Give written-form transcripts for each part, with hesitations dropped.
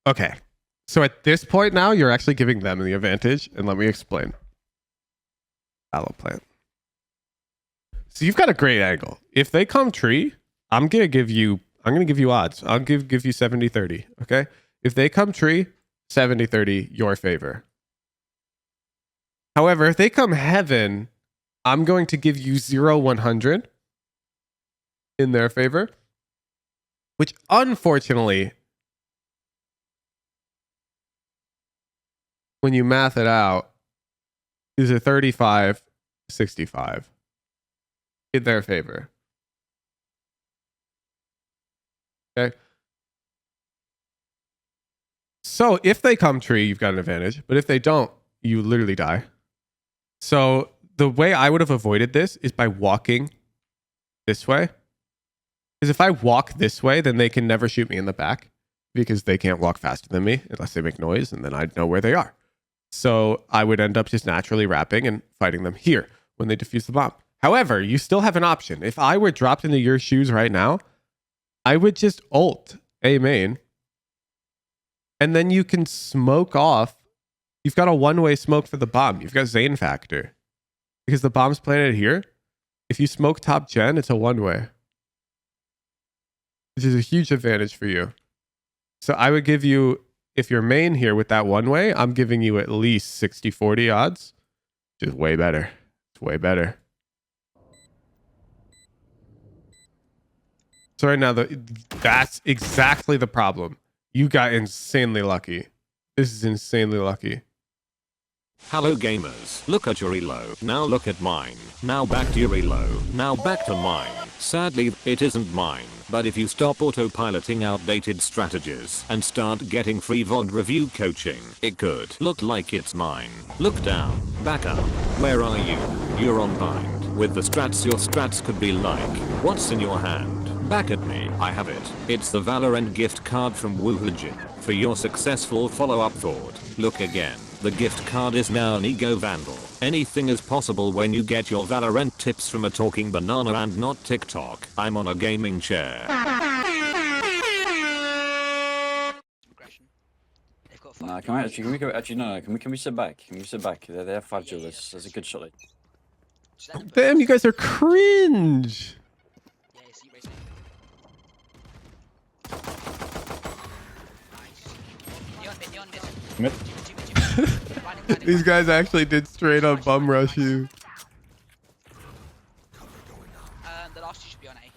Okay. So at this point now, you're actually giving them the advantage. And let me explain. Aloe plant. So you've got a great angle. If they come tree, I'm gonna give you odds. I'll give you 70-30. Okay. If they come tree, 70-30, your favor. However, if they come heaven, I'm going to give you 0-100 in their favor, which unfortunately, when you math it out, is a 35-65 in their favor. Okay. So if they come tree, you've got an advantage, but if they don't, you literally die. So the way I would have avoided this is by walking this way. Because if I walk this way, then they can never shoot me in the back because they can't walk faster than me unless they make noise, and then I'd know where they are. So I would end up just naturally wrapping and fighting them here when they defuse the bomb. However, you still have an option. If I were dropped into your shoes right now, I would just ult A main, and then you can smoke off. You've got a one-way smoke for the bomb. You've got Zane factor. Because the bomb's planted here. If you smoke top gen, it's a one-way. Which is a huge advantage for you. So I would give you, if you're main here with that one-way, I'm giving you at least 60-40 odds. Which is way better. It's way better. So right now, that's exactly the problem. You got insanely lucky. This is insanely lucky. Hello gamers, look at your elo, now look at mine, now back to your elo, now back to mine. Sadly, it isn't mine, but if you stop autopiloting outdated strategies and start getting free VOD review coaching, it could look like it's mine. Look down, back up, where are you? You're on bind. With the strats, your strats could be like, what's in your hand? Back at me, I have it. It's the Valorant gift card from Woohoojin. For your successful follow-up thought, look again. The gift card is now an ego vandal. Anything is possible when you get your Valorant tips from a talking banana and not TikTok. I'm on a gaming chair. Nah, can we go? Actually, no. Can we sit back? Can we sit back? They're fragile. There's a good shot. Damn, you guys are cringe. Mid. These guys actually did straight up bum rush you. The last two should be on A.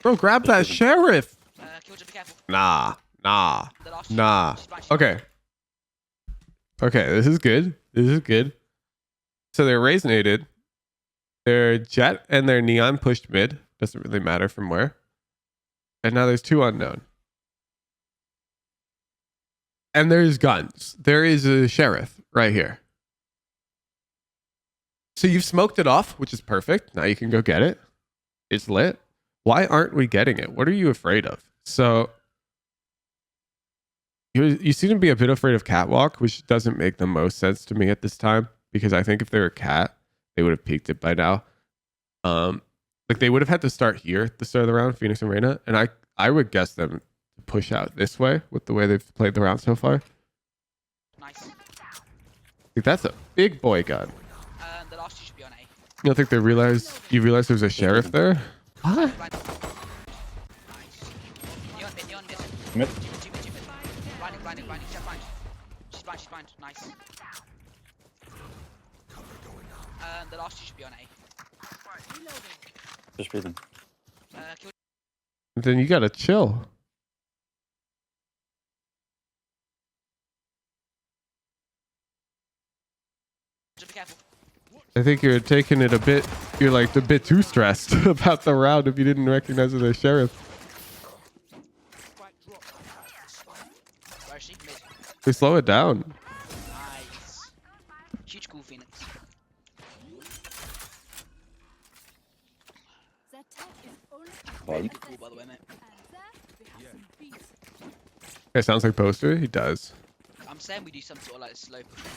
Bro, grab that sheriff. Killjoy, be careful. Nah. The last two. Okay. Okay, this is good. This is good. So they're raisinated. Their jet and their neon pushed mid. Doesn't really matter from where. And now there's two unknown. And there's guns. There is a sheriff right here. So you've smoked it off, which is perfect. Now you can go get it. It's lit. Why aren't we getting it? What are you afraid of? So you seem to be a bit afraid of catwalk, which doesn't make the most sense to me at this time, because I think if they were cat, they would have peaked it by now. Like they would have had to start here at the start of the round, Phoenix and Reyna, and I would guess them to push out this way with the way they've played the round so far. Nice. Like that's a big boy gun. The last two should be on A. You don't think they realize there's a sheriff there? What? Neon mid. Mid. Blinding. She's blind. She's blind. Nice. The last two should be on A. Just breathing. Then you gotta chill. Be careful. I think you're taking it a bit. You're like a bit too stressed about the round if you didn't recognize it as sheriff. Where is she? Mid. They slow it down. Nice. Huge cool Phoenix. Well, Cool by the way, mate. It sounds like poster. He does. I'm saying we do some sort of like slow push on A.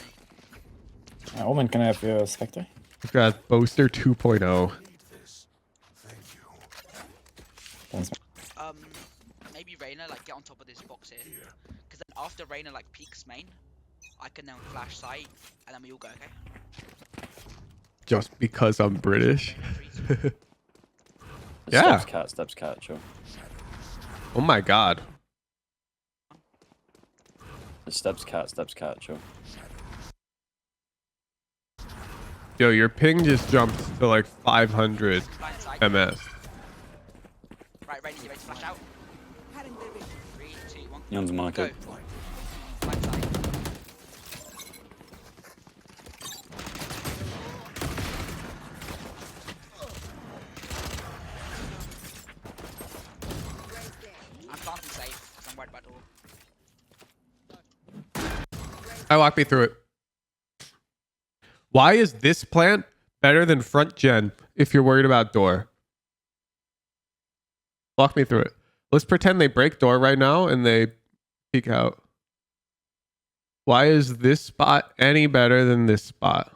Omen, can I have your Spectre? We've got Boaster 2.0. Thanks. Maybe Reyna, like get on on top of this box here. Because then after Reyna like peaks main, I can then flash sight, and then we all go, okay? Just because I'm British. The Yeah. Steps cat, sure. Oh my god. The steps cat, sure. Yo, your ping just jumped to like 500 Blind side. ms. Right, Reyna, you ready to flash out? 3, 2, 1. You're on the Go. market. Blind side. I'm planting safe because I'm worried about door. Walk me through it. Why is this plant better than front gen if you're worried about door? Walk me through it. Let's pretend they break door right now and they peek out. Why is this spot any better than this spot?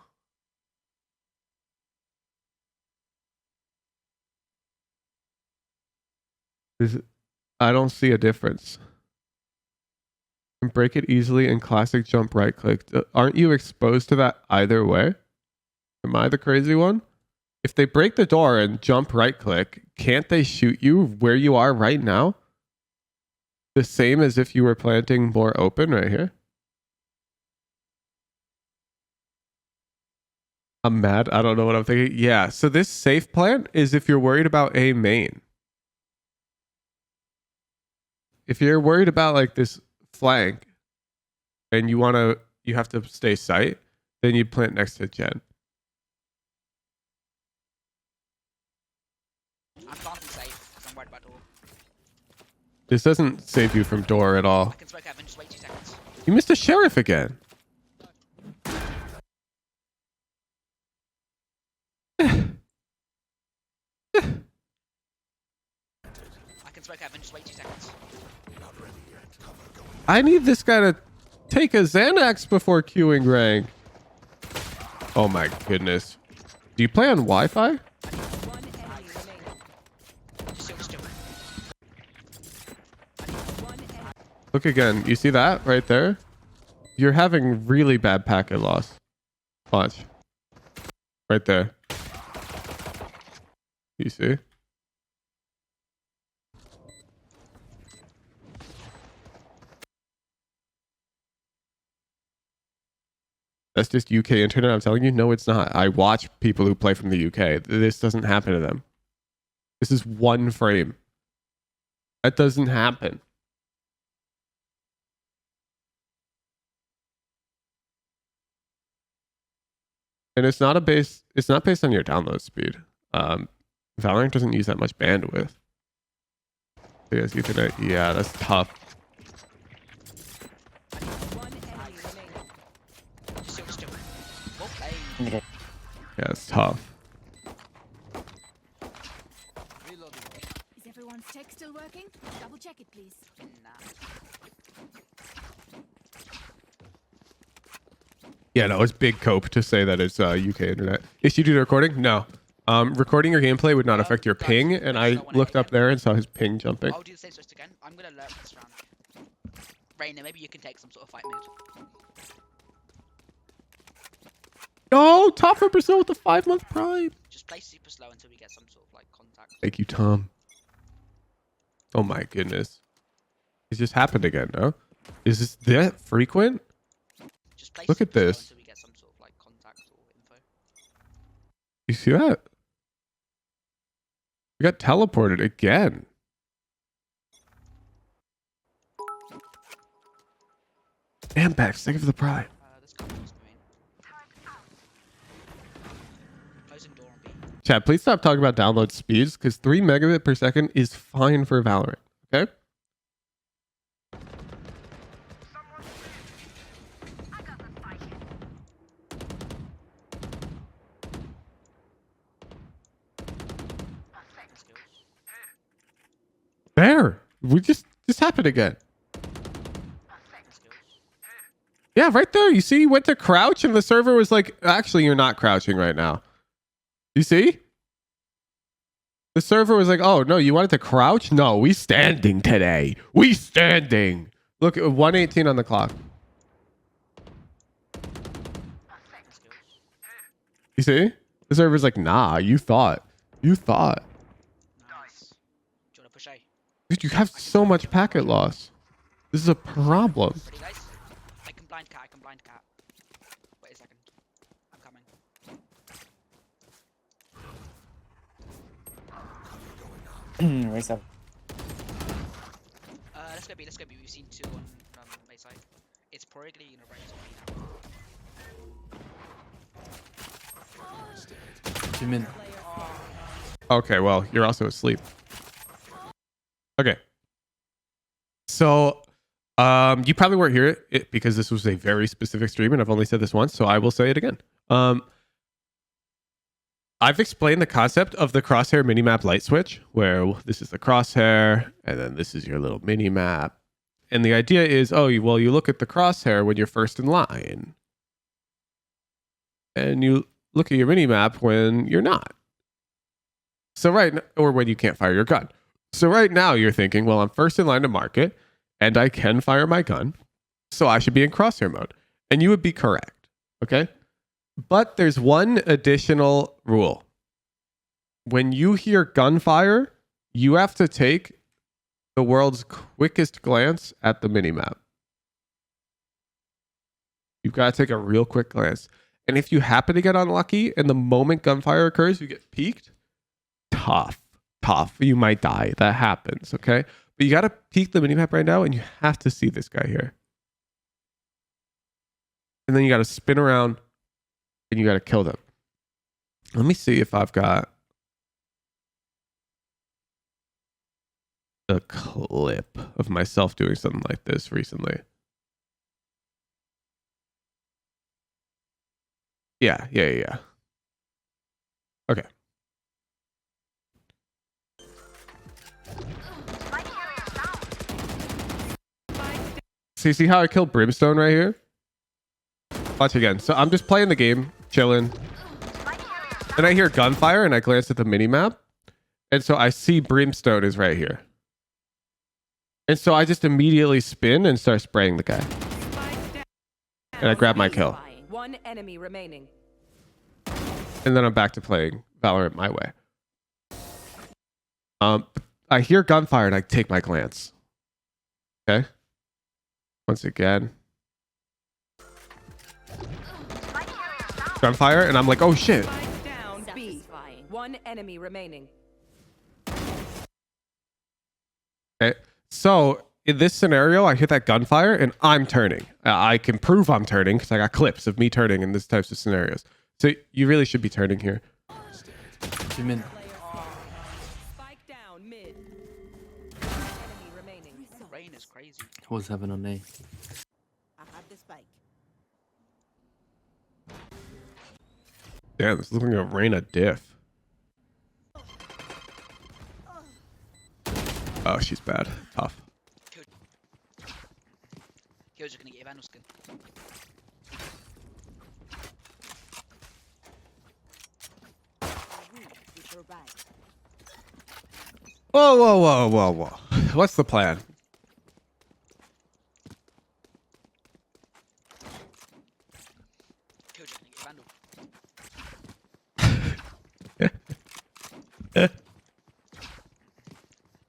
I don't see a difference. And break it easily in classic jump right click. Aren't you exposed to that either way? Am I the crazy one? If they break the door and jump right click, can't they shoot you where you are right now? The same as if you were planting more open right here. I'm mad. I don't know what I'm thinking. Yeah, so this safe plant is if you're worried about a main. If you're worried about like this flank and you have to stay sight, then you plant next to Jen. I'm planting safe because I'm worried about door. This doesn't save you from door at I all. can smoke heaven, just wait 2 seconds. You missed a sheriff again. I can smoke heaven, just wait 2 seconds. I need this guy to take a Xanax before queuing rank. Oh my goodness. Do you play on Wi-Fi? Still. Look again. You see that right there? You're having really bad packet loss. Watch. Right there. You see? That's just UK internet. I'm telling you, no, it's not. I watch people who play from the UK. This doesn't happen to them. This is one frame. That doesn't happen. And it's not based on your download speed. Valorant doesn't use that much bandwidth. Yes, Ethernet. Yeah, that's tough. Still. Well played. Yeah, it's tough. Is everyone's tech still working? Double check it, please. Nah. Yeah, no, it's big cope to say that it's UK internet. Is you do the recording? No. Recording your gameplay would not affect your ping, and I looked up there and saw his ping jumping. I'll do the same switch again. I'm gonna lurk this round. Reyna, maybe you can take some sort of fight mode. Oh, top for Brazil with the 5-month prime. Just play super slow until we get some sort of like contact. Thank you, Tom. Oh my goodness. It just happened again, no? Is this that frequent? Just play Look at super slow this. until we get some sort of like contact or info. You see that? We got teleported again. And back, sick of the pride. This guy was doing. Closing door on B. Chat, please stop talking about download speeds because 3 megabit per second is fine for Valorant. Okay? There. We just happened again. Yeah, right there. You see, you went to crouch and the server was like, actually, you're not crouching right now. You see? The server was like, oh, no, you wanted to crouch? No, we standing today. We standing. Look, 118 on the clock. You see? The server's like, nah, you thought. You thought. Nice. Do you want to push A? Dude, you have so much packet loss. This is a problem. Ready, guys? I can blind cat. Wait a second. I'm coming. Raise up. Let's go B. We've seen 2 on A side. It's probably gonna raise on B now. 2 min. Okay, well, you're also asleep. Okay. So, you probably weren't here because this was a very specific stream, and I've only said this once, so I will say it again. I've explained the concept of the crosshair minimap light switch, where this is the crosshair, and then this is your little minimap. And the idea is, oh, well, you look at the crosshair when you're first in line. And you look at your minimap when you're not. So or when you can't fire your gun. So right now you're thinking, well, I'm first in line to market, and I can fire my gun, so I should be in crosshair mode. And you would be correct, okay? But there's one additional rule. When you hear gunfire, you have to take the world's quickest glance at the minimap. You've got to take a real quick glance. And if you happen to get unlucky and the moment gunfire occurs, you get peeked, tough. You might die. That happens, okay? But you got to peek the minimap right now, and you have to see this guy here. And then you got to spin around, and you got to kill them. Let me see if I've got a clip of myself doing something like this recently. Yeah. Okay. See how I killed Brimstone right here? Watch again. So I'm just playing the game, chilling. And I hear gunfire and I glance at the minimap. And so I see Brimstone is right here. And so I just immediately spin and start spraying the guy. And I grab my kill. One enemy remaining. And then I'm back to playing Valorant my way. I hear gunfire and I take my glance. Okay. Once again. Gunfire and I'm like, oh shit. Down B. One enemy remaining. Okay. So in this scenario, I hit that gunfire and I'm turning. I can prove I'm turning because I got clips of me turning in these types of scenarios. So you really should be turning here. 2 min. Spike down mid. Enemy remaining. Rain is crazy. What's happening on A? I have the spike. Damn, this is looking like a Reyna diff. Oh, she's bad. Tough. Killjoy gonna get your Vandal skin. Whoa. What's the plan? Killjoy gonna get your Vandal.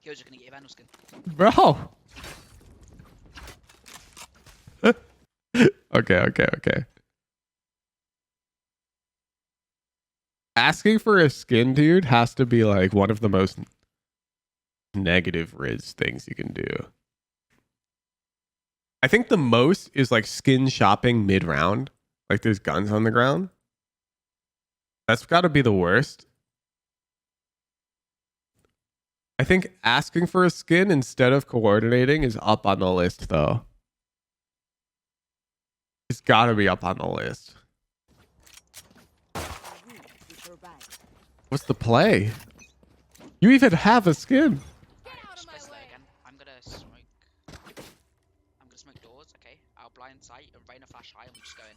Killjoy gonna get your Vandal skin. Bro. Okay. Asking for a skin, dude, has to be like one of the most negative Riz things you can do. I think the most is like skin shopping mid-round. Like there's guns on the ground. That's got to be the worst. I think asking for a skin instead of coordinating is up on the list, though. It's got to be up on the list. What's the play? You even have a skin. Just press that again. I'm gonna smoke doors, okay? I'll blind sight and rain a flash high and we'll just go in.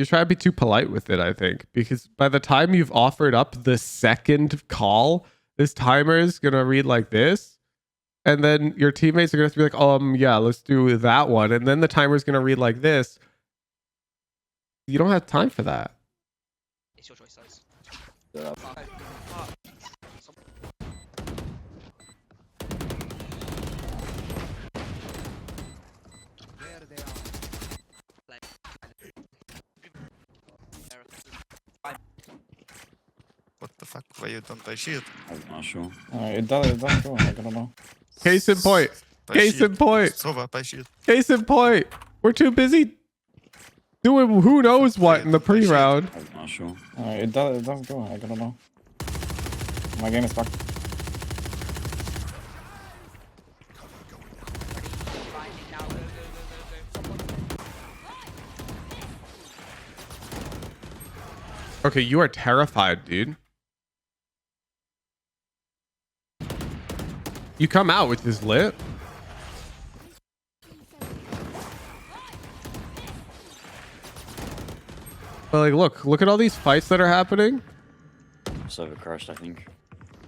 You're trying to be too polite with it, I think, because by the time you've offered up the second call, this timer is gonna read like this, and then your teammates are gonna have to be like, yeah, let's do that one, and then the timer is gonna read like this. You don't have time for that. It's your choice, guys. Yeah. What the fuck? Why you don't buy shield? I'm not sure. It doesn't go. I don't know. Case in point. Buy Case shield. in point. It's over. Buy shield. Case in point. We're too busy doing who knows what in the pre-round. I'm not sure. It doesn't go. I don't know. My game is fucked. Okay, you are terrified, dude. You come out with this lit. But like, look at all these fights that are happening. Server crashed, I think.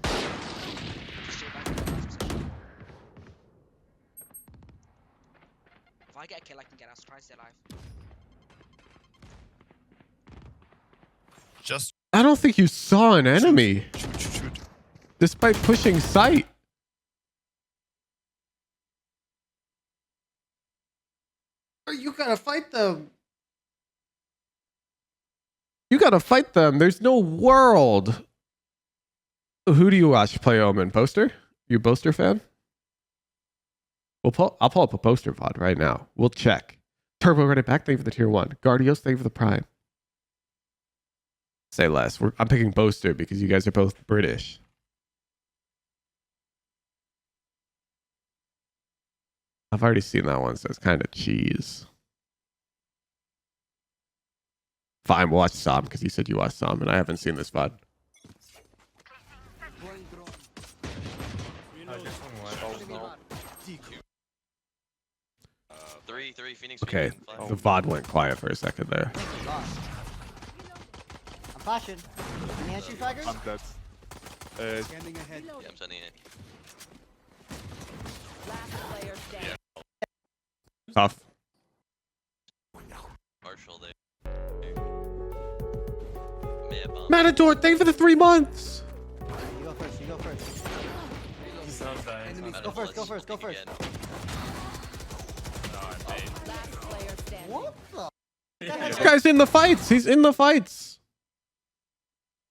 If I get a kill, I can get us. Try to stay alive. Just I don't think you saw an enemy shoot. despite pushing sight. You gotta fight them. You gotta fight them. There's no world. Who do you watch play Omen? Poster? You a Poster fan? I'll pull up a Poster VOD right now. We'll check. Turbo Reddit back. Thank you for the tier 1. Guardios, thank you for the prime. Say less. I'm picking Poster because you guys are both British. I've already seen that one, so it's kind of cheese. Fine, we'll watch Sam because you said you watched Sam, and I haven't seen this VOD. Three Phoenix. Okay, the VOD went quiet for a second there. I'm flashing. Any entry flaggers? I'm dead. Standing ahead. Yeah, I'm sending it. Last player standing. Tough. Marshall there. Bomb. Matador, thank you for the 3 months. You go first. You go first. Go first. Go first. Last player standing. What the? This guy's in the fights. He's in the fights.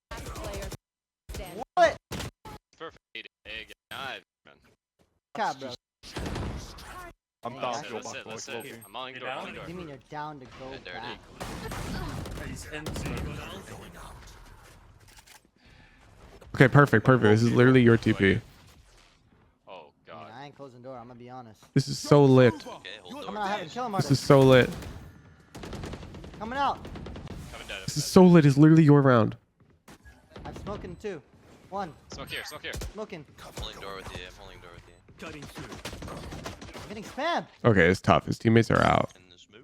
Last player standing. What? Perfect. Cap, bro. I'm Yeah, down that's to it, your That's back. it. I'm on door. I'm on door. You mean you're down to go Dirty. back? Okay, perfect. This is literally your TP. Oh I mean, god. I ain't closing door. I'm gonna be honest. This is so lit. Okay, hold Coming door. out, having kill him, This is so lit. Coming out. Coming down. This is so lit. It's literally your round. I'm smoking 2. 1. Smoke here. Smoking. I'm holding door with you. I'm getting spammed. Okay, it's tough. His teammates are out. In the smoke.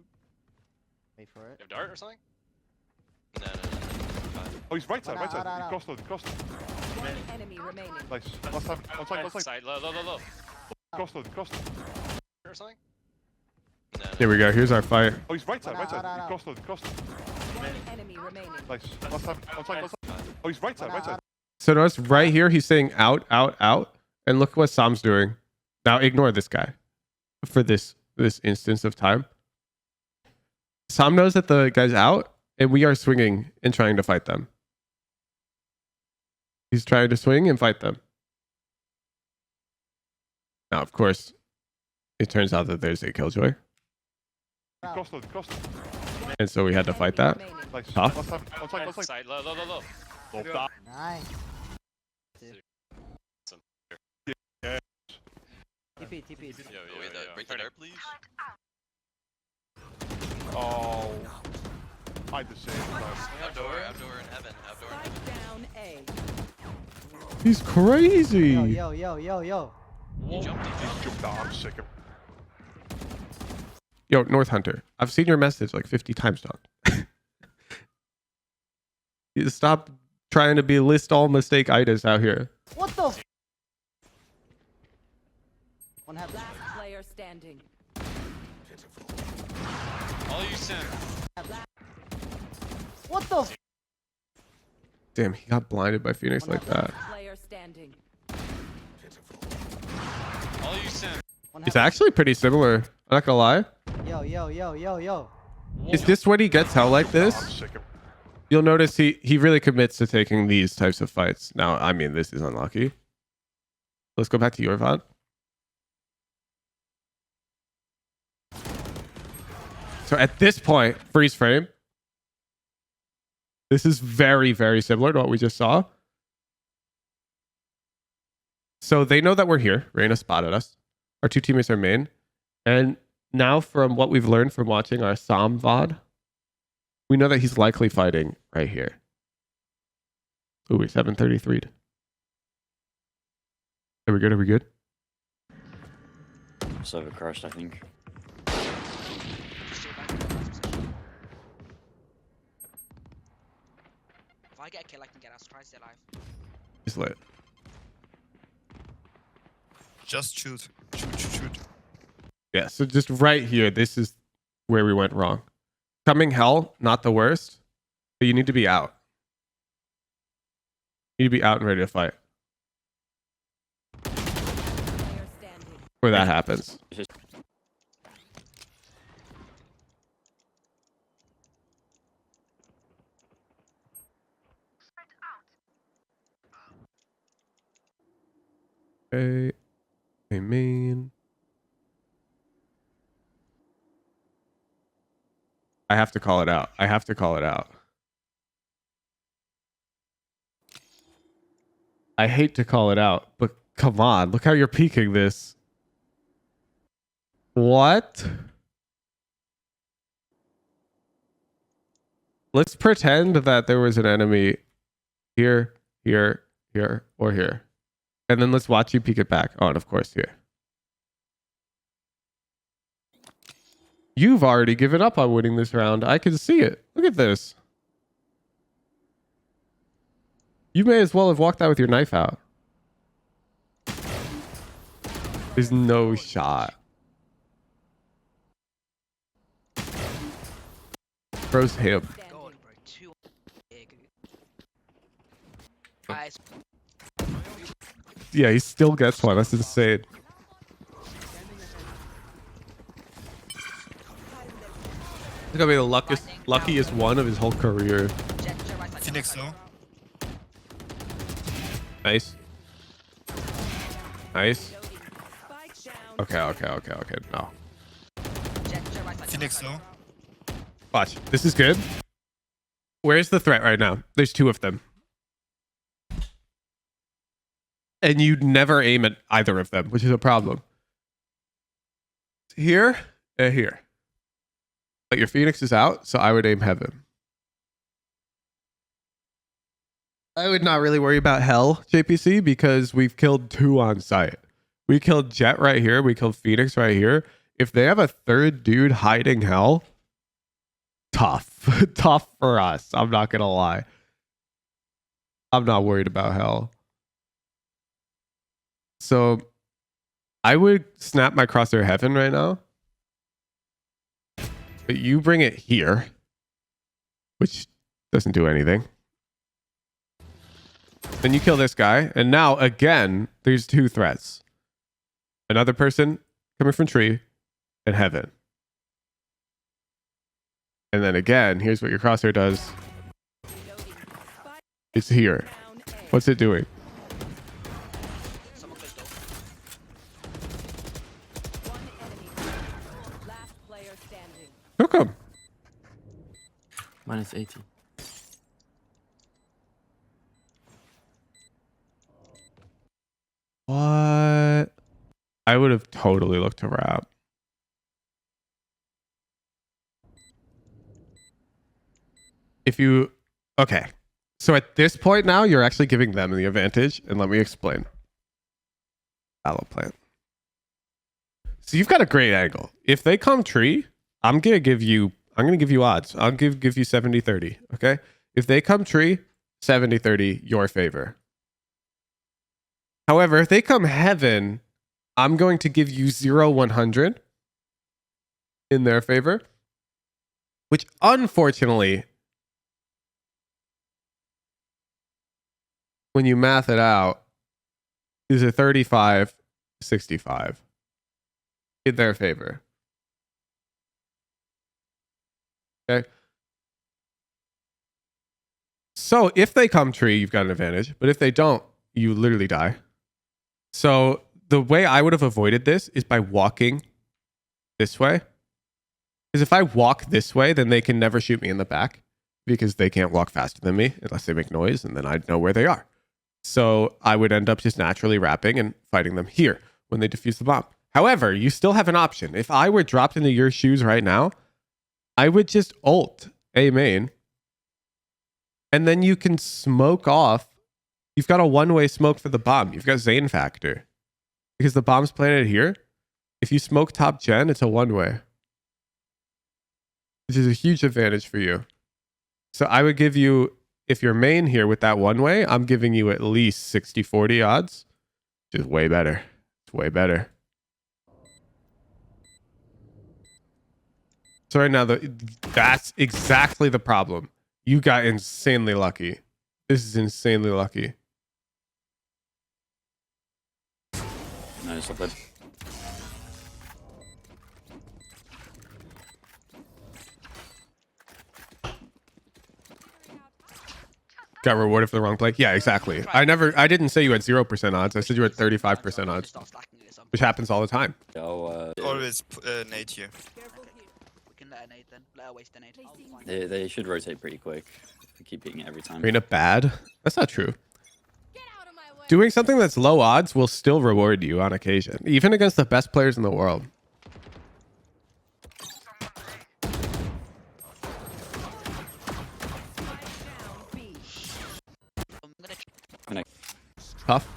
Wait for it. You have dart or something? No. Oh, he's right side, right side. Out. He crossed. One enemy remaining. Nice. Last time. One side. Side, low. Crossed. Or something? Here we go. Here's our fight. Oh, he's right side. Out. He crossed. One enemy remaining. Nice. Last time. One side. Oh, he's right side. So notice right here, he's saying out. And look what Sam's doing. Now ignore this guy for this instance of time. Sam knows that the guy's out, and we are swinging and trying to fight them. He's trying to swing and fight them. Now, of course, it turns out that there's a killjoy, Crossed. and so we had to fight that. Remaining. Nice. Tough. Last time. One side. Side, low. Nice. TP. Yo, break the dart, please. Oh. I had the same. Outdoor in heaven. Spike down A. He's crazy. Yo. You jumped. He jumped out. I'm sick of. Yo, North Hunter, I've seen your message like 50 times, dog. You stop trying to be list all mistake itis out here. What the? One half. Last player standing. All you send. What the? Damn, he got blinded by Phoenix like that. Player standing. All you send. One It's half. actually pretty similar. I'm not gonna lie. Yo, yo, yo, yo, yo. Is this when he gets hell like I'm this? sick of You'll notice he really commits to taking these types of fights. Now, I mean, this is unlucky. Let's go back to your VOD. So at this point, freeze frame. This is very, very similar to what we just saw. So they know that we're here. Reyna spotted us. Our two teammates are main. And now from what we've learned from watching our Sam VOD, we know that he's likely fighting right here. Ooh, we're 733'd. Are we good? Are we good? Server crashed, I think. Still back in the last position. If I get a kill, I can get us. Try to stay alive. He's lit. Just shoot. Shoot. Yeah, so just right here, this is where we went wrong. Coming hell, not the worst, but you need to be out. You need to be out and ready to fight. Player standing. Where that happens. Okay. I mean, I have to call it out. I have to call it out. I hate to call it out, but come on. Look how you're peeking this. What? Let's pretend that there was an enemy here, here, here, or here. And then let's watch you peek it back. Oh, and of course here. You've already given up on winning this round. I can see it. Look at this. You may as well have walked out with your knife out. There's no shot. Bro's him. God, bro. 2 big. Guys, Yeah, he still gets one. That's insane. He's gonna be the luckiest one of his whole career. jet right side. Phoenix though. Nice. Nice. Spike down. Okay. No. Jet right side. Phoenix though. Watch. This is good. Where's the threat right now? There's two of them. And you'd never aim at either of them, which is a problem. Here and here. But your Phoenix is out, so I would aim heaven. I would not really worry about hell, JPC, because we've killed 2 on site. We killed Jet right here. We killed Phoenix right here. If they have a third dude hiding hell, tough. Tough for us. I'm not going to lie. I'm not worried about hell. So I would snap my crosshair heaven right now. But you bring it here, which doesn't do anything. Then you kill this guy. And now, again, there's 2 threats. Another person coming from tree and heaven. And then again, here's what your crosshair does. It's here. Down A. What's it doing? Someone close door. One enemy. Last player standing. How come? Minus 80. What? I would have totally looked to wrap. If you... Okay. So at this point now, you're actually giving them the advantage. And let me explain. Aloe plant. So you've got a great angle. If they come tree, I'm going to give you odds. I'll give you 70-30. Okay. If they come tree, 70-30 your favor. However, if they come heaven, I'm going to give you 0-100 in their favor, which unfortunately, when you math it out, is a 35-65 in their favor. Okay. So if they come tree, you've got an advantage, but if they don't, you literally die. So the way I would have avoided this is by walking this way. Because if I walk this way, then they can never shoot me in the back because they can't walk faster than me unless they make noise, and then I'd know where they are. So I would end up just naturally wrapping and fighting them here when they defuse the bomb. However, you still have an option. If I were dropped into your shoes right now, I would just ult A main, and then you can smoke off. You've got a one-way smoke for the bomb. You've got Zane factor. Because the bomb's planted here. If you smoke top gen, it's a one-way. Which is a huge advantage for you. So I would give you, if you're main here with that one-way, I'm giving you at least 60-40 odds. Which is way better. It's way better. So right now, that's exactly the problem. You got insanely lucky. This is insanely lucky. Nice, not bad. Got rewarded for the wrong play. Yeah, exactly. I didn't say you had 0% odds. I said you had 35% odds, which happens all the time. Always nade here. We can let her nade then. Let her waste the nade. They should rotate pretty quick. If we keep peeking it every time. Arena bad? That's not true. Doing something that's low odds will still reward you on occasion, even against the best players in the world. Tough.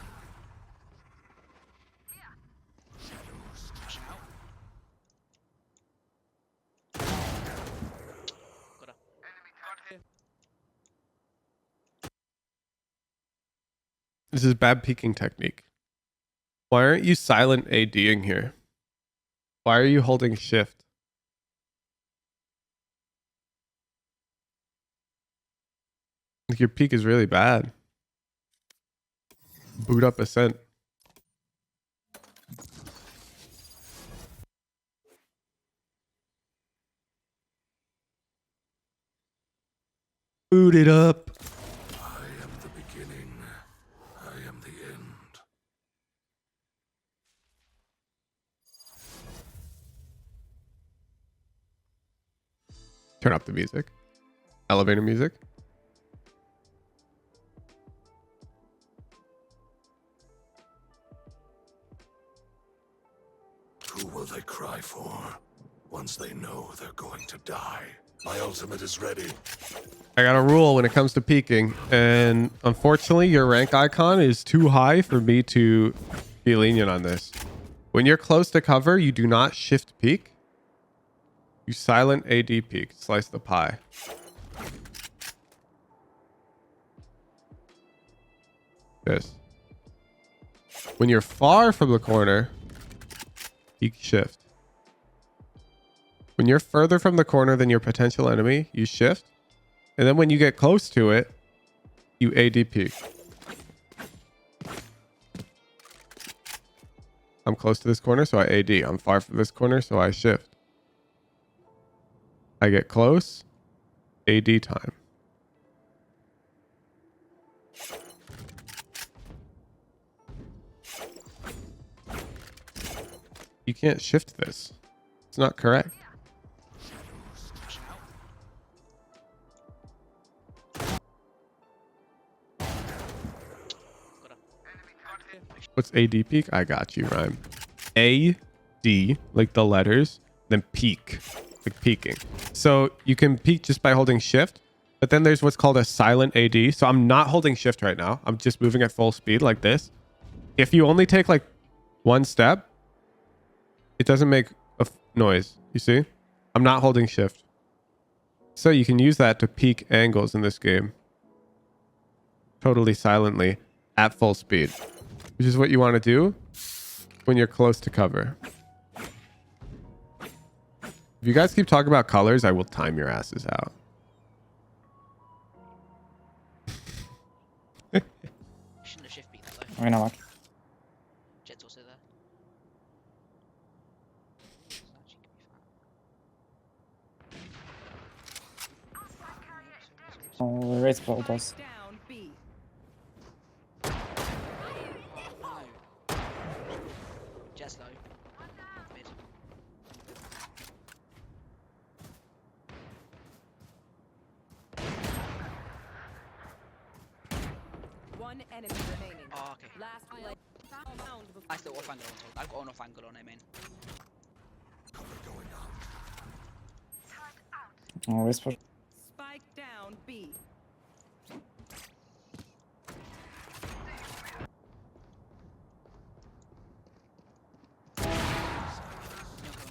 This is bad peeking technique. Why aren't you silent ADing here? Why are you holding shift? Your peek is really bad. Boot up Ascent. Boot it up. I am the beginning. I am the end. Turn up the music. Elevator music. Who will they cry for once they know they're going to die? My ultimate is ready. I got a rule when it comes to peeking, and unfortunately your rank icon is too high for me to be lenient on this. When you're close to cover, you do not shift peek. You silent AD peek. Slice the pie. This. When you're far from the corner, peek shift. When you're further from the corner than your potential enemy, you shift. And then when you get close to it, you AD peek. I'm close to this corner, so I AD. I'm far from this corner, so I shift. I get close, AD time. You can't shift this. It's not correct. What's AD peak? I got you, Rhyme. AD, like the letters, then peak, like peaking. So you can peak just by holding shift, but then there's what's called a silent AD. So I'm not holding shift right now. I'm just moving at full speed like this. If you only take like one step, it doesn't make a noise. You see? I'm not holding shift. So you can use that to peak angles in this game. totally silently at full speed, which is what you want to do when you're close to cover. If you guys keep talking about colors, I will time your asses out. Shouldn't have shift beat that though. I mean, I'm like, Jet's also there. oh, raise both us. Down B. Oh no. Jet's low. Mid. One enemy remaining. Oh, okay. Last play. I still off angle on top. I've got an off angle on him, man. Oh, raise push. Spike down B.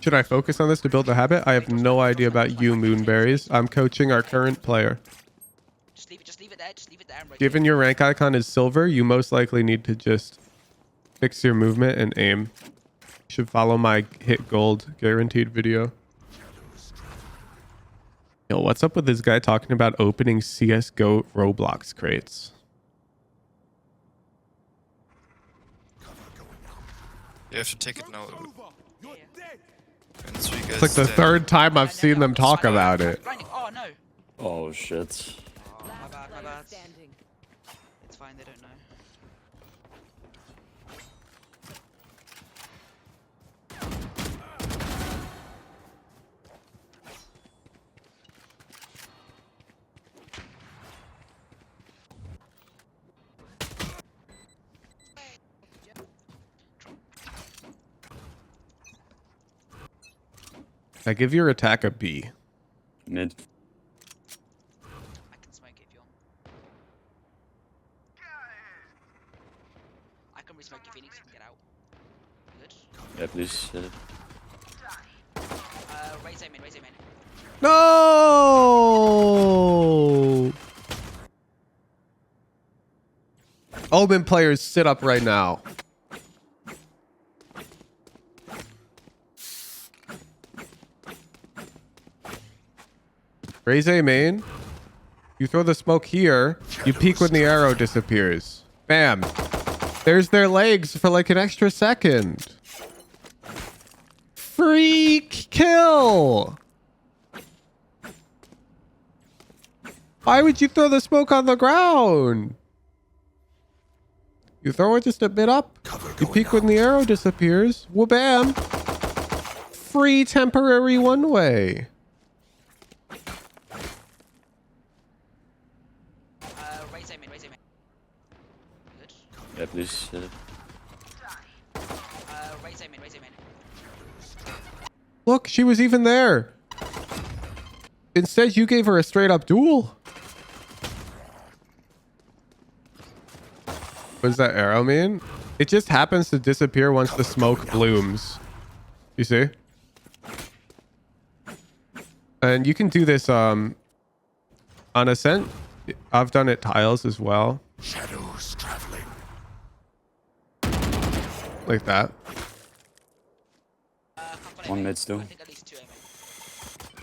Should I focus on this to build the habit? I have no idea about you, Moonberries. I'm coaching our current player. Just leave it there. Just leave it there. And rotate. Given your rank icon is silver, you most likely need to just fix your movement and aim. You should follow my hit gold guaranteed video. Yo, what's up with this guy talking about opening CSGO Roblox crates? You have to take it now. Yeah, yeah. And 3 guys It's like the dead. third time I've seen them talk about it. Grinding. Oh no. Oh shit. Oh, my Last bad. My player bad. standing. It's fine. They don't know. I give your attack a B. Mid. I can smoke it if you want. I can re-smoke you, Phoenix. You can get out. Good. Yeah, please. Raise aim in. Raise aim in. No! Omen players, sit up right now. Raise A main. You throw the smoke here. You peek when the arrow disappears. Bam. There's their legs for like an extra second. Freak kill. Why would you throw the smoke on the ground? You throw it just a bit up. You peek when the arrow disappears. Well, bam. Free temporary one way. Raise aim in. Raise aim in. Good. Yeah, please. Raise aim in. Raise aim in. Look, she was even there. Instead, you gave her a straight up duel. What does that arrow mean? It just happens to disappear once the smoke blooms. You see? And you can do this on Ascent. I've done it tiles as well. Shadows traveling. Like that. One mid still. I think at least 2 aim in.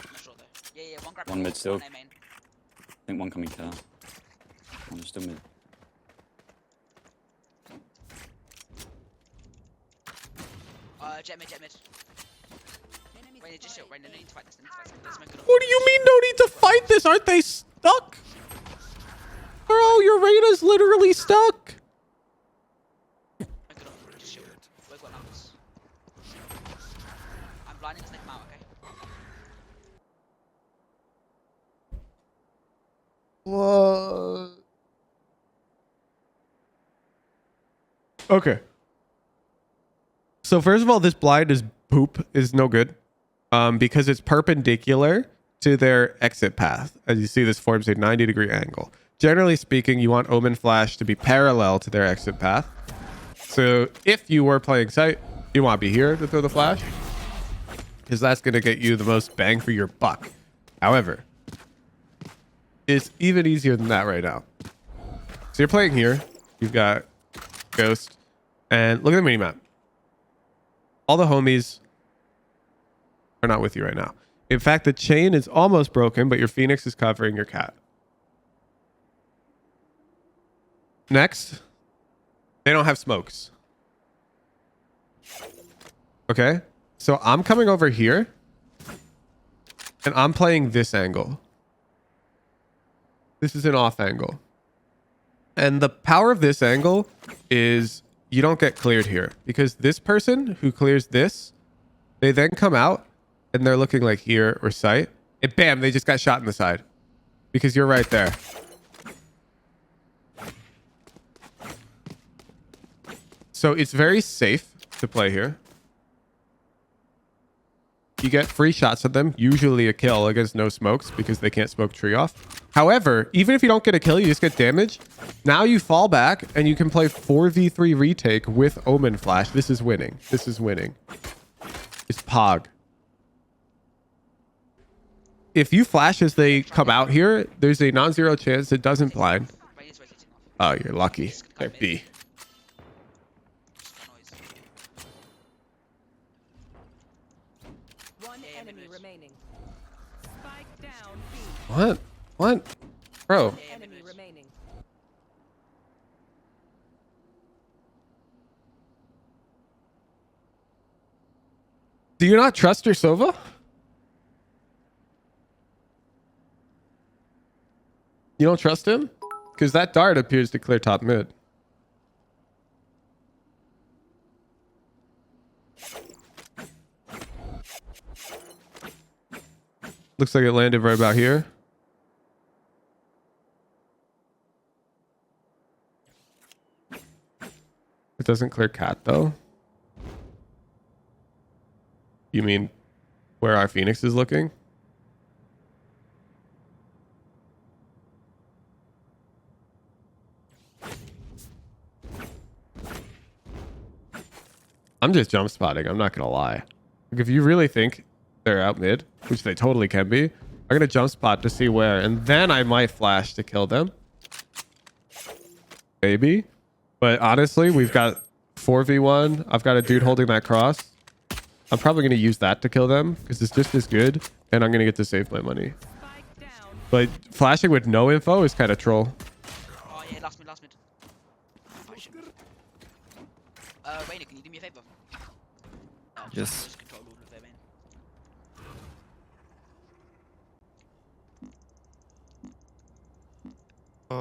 I'm not sure though. Yeah, one grab. One mid still. One aim in. I think one coming car. One still mid. Jet mid. Rainer, just chill. Rainer, no need to fight this. No need to fight this. Let's make it up. What do you mean no need to fight this? Aren't they stuck? Bro, your Reyna's literally stuck. Make it up. Just chill. We've got numbers. I'm blinding to take him out, okay? What? Okay. So first of all, this blind is poop, is no good. Because it's perpendicular to their exit path. As you see, this forms a 90-degree angle. Generally speaking, you want Omen Flash to be parallel to their exit path. So if you were playing sight, you want to be here to throw the flash, because that's going to get you the most bang for your buck. However, it's even easier than that right now. So you're playing here. You've got Ghost. And look at the minimap. All the homies are not with you right now. In fact, the chain is almost broken, but your Phoenix is covering your cat. Next, they don't have smokes. Okay, so I'm coming over here and I'm playing this angle. This is an off angle. And the power of this angle is you don't get cleared here because this person who clears this, they then come out and they're looking like here or sight and bam, they just got shot in the side because you're right there. So it's very safe to play here. You get free shots at them, usually a kill against no smokes because they can't smoke tree off. However, even if you don't get a kill, you just get damage. Now you fall back and you can play 4v3 retake with Omen flash. This is winning. This is winning. It's Pog. If you flash as they come out here, there's a non-zero chance it doesn't blind. Oh, you're lucky. They're B. Remaining. Spike down B. What? What? Bro. Enemy remaining. Do you not trust your Sova? You don't trust him? Because that dart appears to clear top mid. Looks like it landed right about here. It doesn't clear cat though. You mean where our Phoenix is looking? I'm just jump spotting. I'm not going to lie. Like if you really think they're out mid, which they totally can be, I'm going to jump spot to see where, and then I might flash to kill them. Maybe. But honestly, we've got 4v1. I've got a dude holding that cross. I'm probably going to use that to kill them because it's just as good, and I'm going to get to save my money. But flashing with no info is kind of troll. Oh yeah, last mid. Oh, shit. Rainer, can you do me a favor? Oh, Yes. just control all of them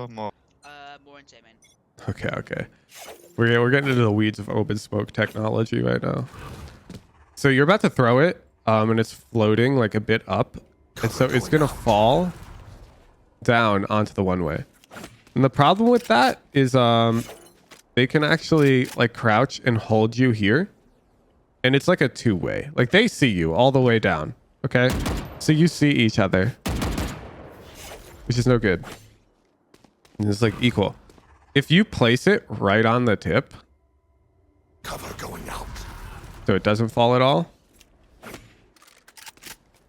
in. More. More into man. Okay. We're getting into the weeds of open smoke technology right now. So you're about to throw it, and it's floating like a bit up, and so it's gonna fall down onto the one way. And the problem with that is they can actually like crouch and hold you here, and it's like a two-way. Like they see you all the way down. Okay, so you see each other, which is no good. And it's like equal. If you place it right on the tip, Cover going out. so it doesn't fall at all.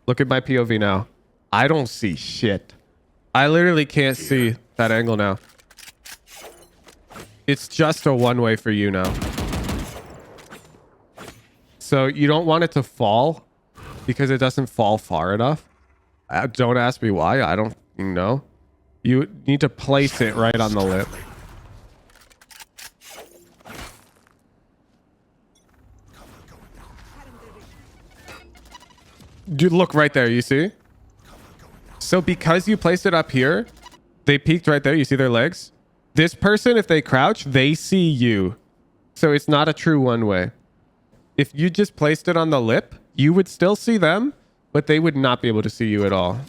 Look at my POV now. I don't see shit. I literally can't see that angle now. It's just a one-way for you now. So you don't want it to fall because it doesn't fall far enough. Don't ask me why. I don't know. You need to place it right on the lip. Dude, look right there. You see? So because you placed it up here, they peeked right there. You see their legs? This person, if they crouch, they see you. So it's not a true one-way. If you just placed it on the lip, you would still see them, but they would not be able to see you at all.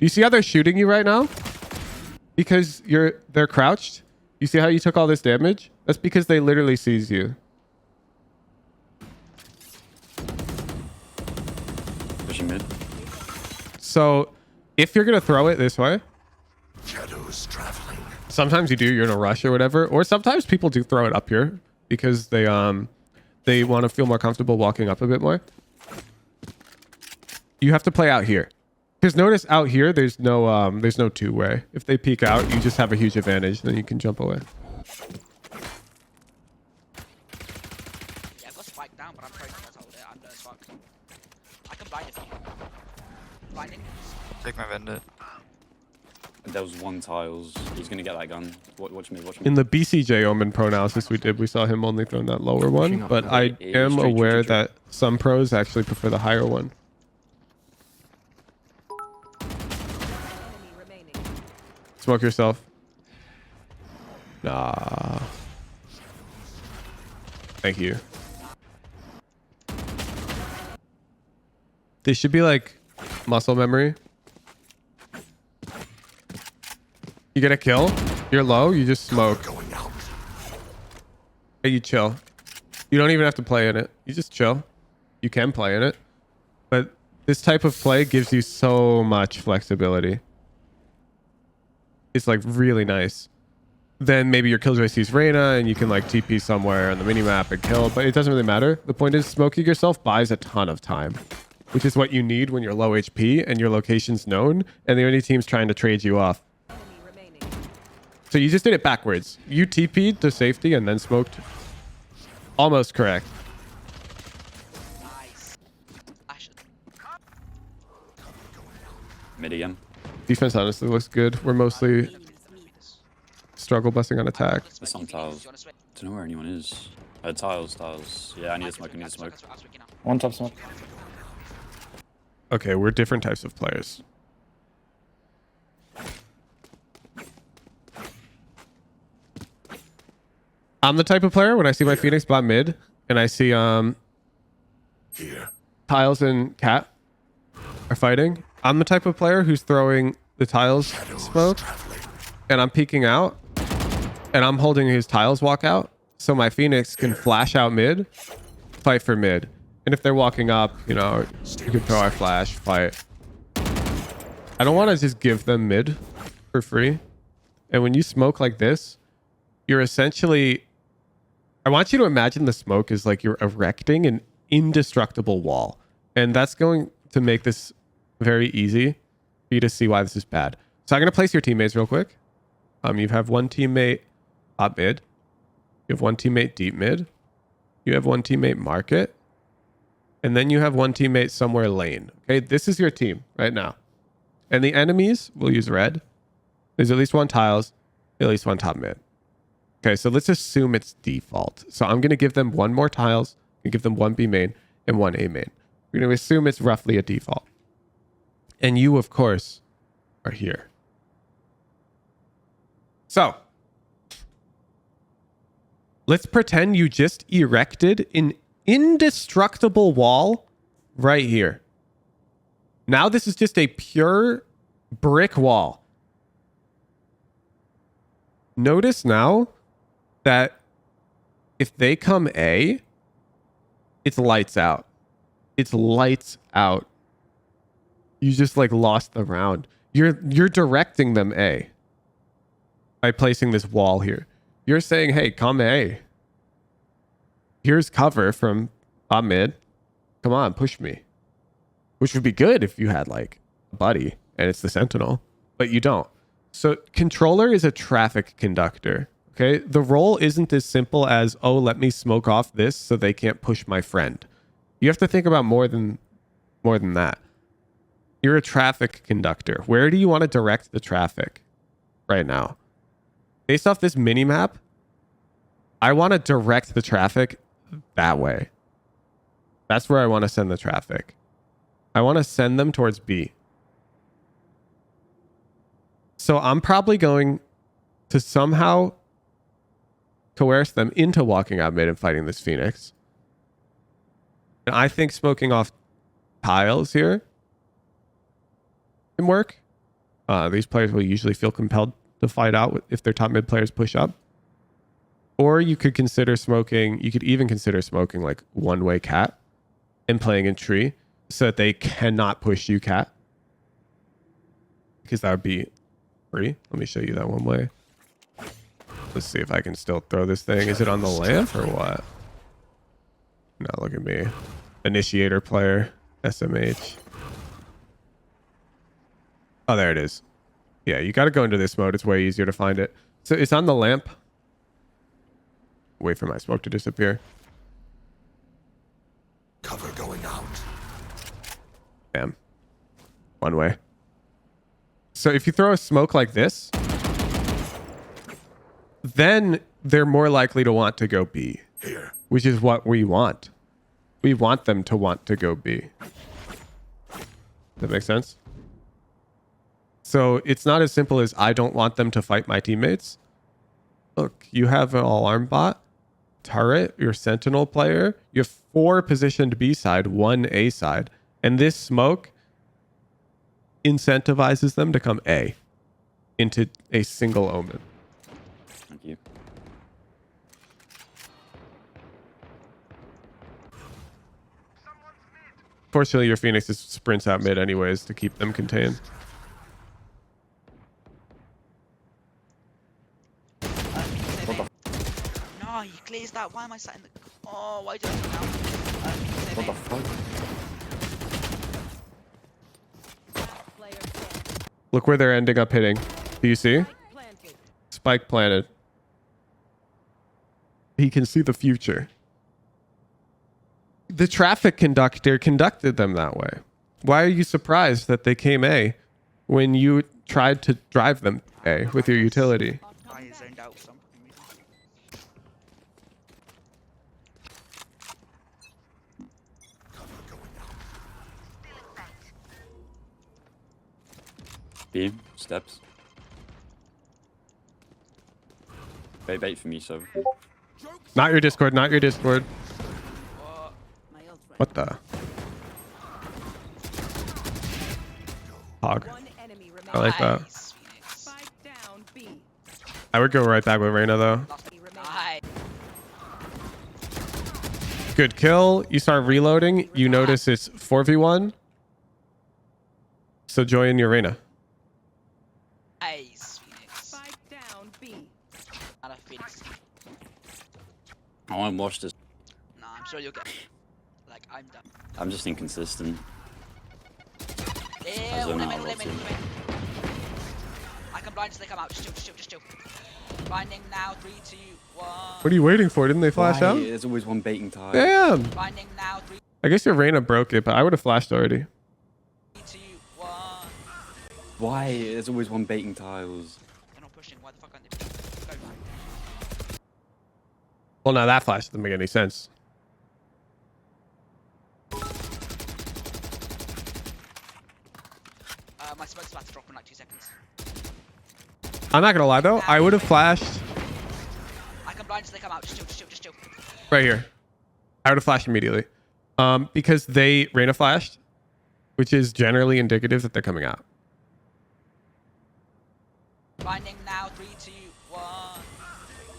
You see how they're shooting you right now? Because they're crouched. You see how you took all this damage? That's because they literally sees you. Pushing mid. So if you're going to throw it this way, Shadows traveling. sometimes you do, you're in a rush or whatever, or sometimes people do throw it up here because they want to feel more comfortable walking up a bit more. You have to play out here Because notice out here, there's no two-way. If they peek out, you just have a huge advantage. Then you can jump away. Yeah, I've got spike down, but I'm probably not hold it. I'm low as fuck. I can blind if you. Blinding. Take my vendor. There was one tiles. He's gonna get that gun. Watch me. Watch me. In the BCJ Omen pro analysis we did, we saw him only throwing that lower one. But I am Straight, aware straight. that some pros actually prefer the higher one. Enemy remaining. Smoke yourself. Nah. Thank you. This should be like muscle memory. You get a kill, you're low, you just smoke. Hey, you chill. You don't even have to play in it. You just chill. You can play in it. But this type of play gives you so much flexibility. It's like really nice. Then maybe your killjoy sees Reyna and you can like TP somewhere on the minimap and kill, but it doesn't really matter. The point is smoking yourself buys a ton of time, which is what you need when you're low HP and your location's known and the only team's trying to trade you off. Enemy remaining. So you just did it backwards. You TP'd to safety and then smoked. Almost correct. Nice. Ash. Mid again. Defense honestly looks good. We're mostly struggle busting on attack. There's some tiles. Don't know where anyone is. Tiles. Yeah, I need to smoke. One top smoke. Okay, we're different types of players. I'm the type of player when I see my Phoenix bot mid and I see Here. Tiles and Cat are fighting. I'm the type of player who's throwing the Tiles smoke and I'm peeking out and I'm holding his Tiles walk out so my Phoenix can flash out mid, fight for mid. And if they're walking up, you know, you can throw our flash, fight. I don't want to just give them mid for free. And when you smoke like this, you're essentially... I want you to imagine the smoke is like you're erecting an indestructible wall. And that's going to make this very easy for you to see why this is bad. So I'm going to place your teammates real quick. You have one teammate top mid. You have one teammate deep mid. You have one teammate market. And then you have one teammate somewhere lane. Okay, this is your team right now. And the enemies, we'll use red. There's at least one tiles, at least one top mid. Okay, so let's assume it's default. So I'm going to give them one more tiles, and give them one B main and one A main. We're going to assume it's roughly a default. And you, of course, are here. So let's pretend you just erected an indestructible wall right here. Now this is just a pure brick wall. Notice now that if they come A, it's lights out. It's lights out. You just like lost the round. You're directing them A by placing this wall here. You're saying, hey, come A. Here's cover from mid. Come on, push me. Which would be good if you had like a buddy and it's the Sentinel, but you don't. So controller is a traffic conductor. Okay, the role isn't as simple as, oh, let me smoke off this so they can't push my friend. You have to think about more than that. You're a traffic conductor. Where do you want to direct the traffic right now? Based off this mini map, I want to direct the traffic that way. That's where I want to send the traffic. I want to send them towards B. So I'm probably going to somehow coerce them into walking out mid and fighting this Phoenix. And I think smoking off tiles here can work. These players will usually feel compelled to fight out if their top mid players push up. Or you could consider smoking, you could even consider smoking like one-way cat and playing in tree so that they cannot push you cat. Because that would be free. Let me show you that one way. Let's see if I can still throw this thing. Is it on the lamp or what? No, look at me. Initiator player, SMH. Oh, there it is. Yeah, you got to go into this mode. It's way easier to find it. So it's on the lamp. Wait for my smoke to disappear. Cover going out. Bam. One way. So if you throw a smoke like this, then they're more likely to want to go B. Here. Which is what we want. We want them to want to go B. Does that make sense? So it's not as simple as I don't want them to fight my teammates. Look, you have an alarm bot, turret, your sentinel player. You have 4 positioned B side, 1 A side. And this smoke incentivizes them to come A into a single Omen. Thank you. Fortunately, your Phoenix is sprints out mid anyways to keep them contained. No, he clears that. Why am I sat in the... Oh, why do I do now? What the fuck? Player dead. Look where they're ending up hitting. Do you see? Planted. Spike planted. He can see the future. The traffic conductor conducted them that way. Why are you surprised that they came A when you tried to drive them A with your utility? I zoned out for some reason. Beam. Steps. Bait for me, so. Not your Discord, not your Discord. My ult ready. What the? Hog. One enemy remaining. I like that. Nice, Phoenix. Spike down B. I would go right back with Reyna though. Enemy remaining. Nice. Good kill. You start reloading. You notice it's 4v1. So join your Reyna. Nice, Phoenix. Spike down B. Not a Phoenix. I want to watch this. Nah, I'm sure you'll get... Like, I'm done. I'm just inconsistent. Yeah, zone limit, out a lot limit, too. limit. I can blind as they come out. Just chill. Blinding now, 3, 2, 1. What are you waiting for? Didn't they flash Why? out? There's always one baiting tile. Damn. Blinding now, 3, I guess your Reyna broke it, but I would have flashed already. 2, 1. Why? There's always one baiting tiles. They're not pushing. Why the fuck aren't they? Go. Well, now that flash doesn't make any sense. My smoke's about to drop in like 2 seconds. I'm not gonna lie though, I would have flashed I can blind as they come out. Just chill. right here. I would have flashed immediately. Because they Reyna flashed, which is generally indicative that they're coming out. Blinding now, 3, 2, 1.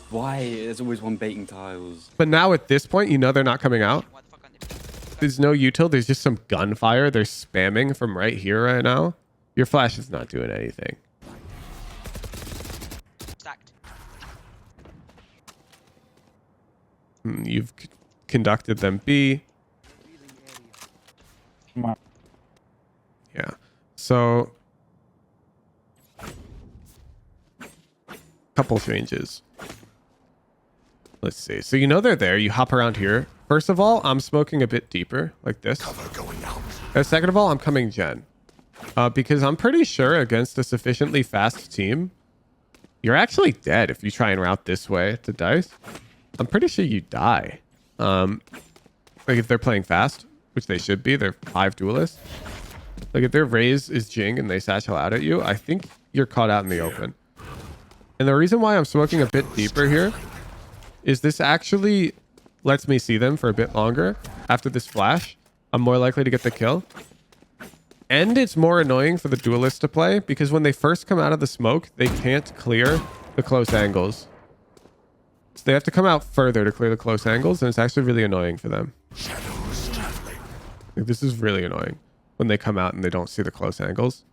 Why? There's always one baiting tiles. But now at this point, you know they're not coming out. Why the fuck aren't they? There's no util. There's just some gunfire. They're spamming from right here right now. Your flash is not doing anything. Stacked. You've conducted them B. Yeah. So, couple changes. Let's see. So you know they're there. You hop around here. First of all, I'm smoking a bit deeper, like this. Cover going out. And second of all, I'm coming gen. Because I'm pretty sure against a sufficiently fast team, you're actually dead if you try and route this way to dice. I'm pretty sure you die. Like if they're playing fast, which they should be, they're 5 duelists. Like if their raise is Jing and they satchel out at you, I think you're caught out in the open. And the reason why I'm smoking a bit deeper here is this actually lets me see them for a bit longer. After this flash, I'm more likely to get the kill. And it's more annoying for the duelist to play because when they first come out of the smoke, they can't clear the close angles. So they have to come out further to clear the close angles, and it's actually really annoying for them. Shadows traveling. Like, this is really annoying when they come out and they don't see the close angles.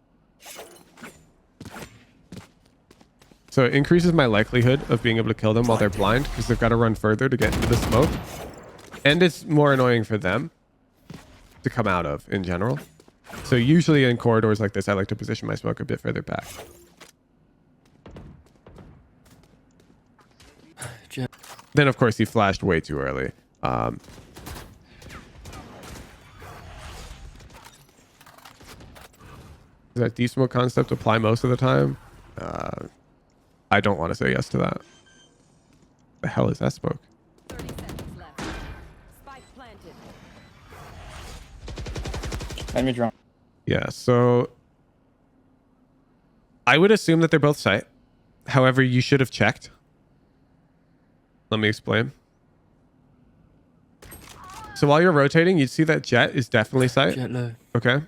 So it increases my likelihood of being able to kill them while they're blind because they've got to run further to get into the smoke. And it's more annoying for them to come out of in general. So usually in corridors like this, I like to position my smoke a bit further back. Then of course he flashed way too early. Does that D-smoke concept apply most of the time? I don't want to say yes to that. The hell is that smoke? 30 seconds left. Spike planted. Enemy drone. Yeah, so I would assume that they're both sight. However, you should have checked. Let me explain. So while you're rotating, you'd see that Jet is definitely sight. Jet low. Okay.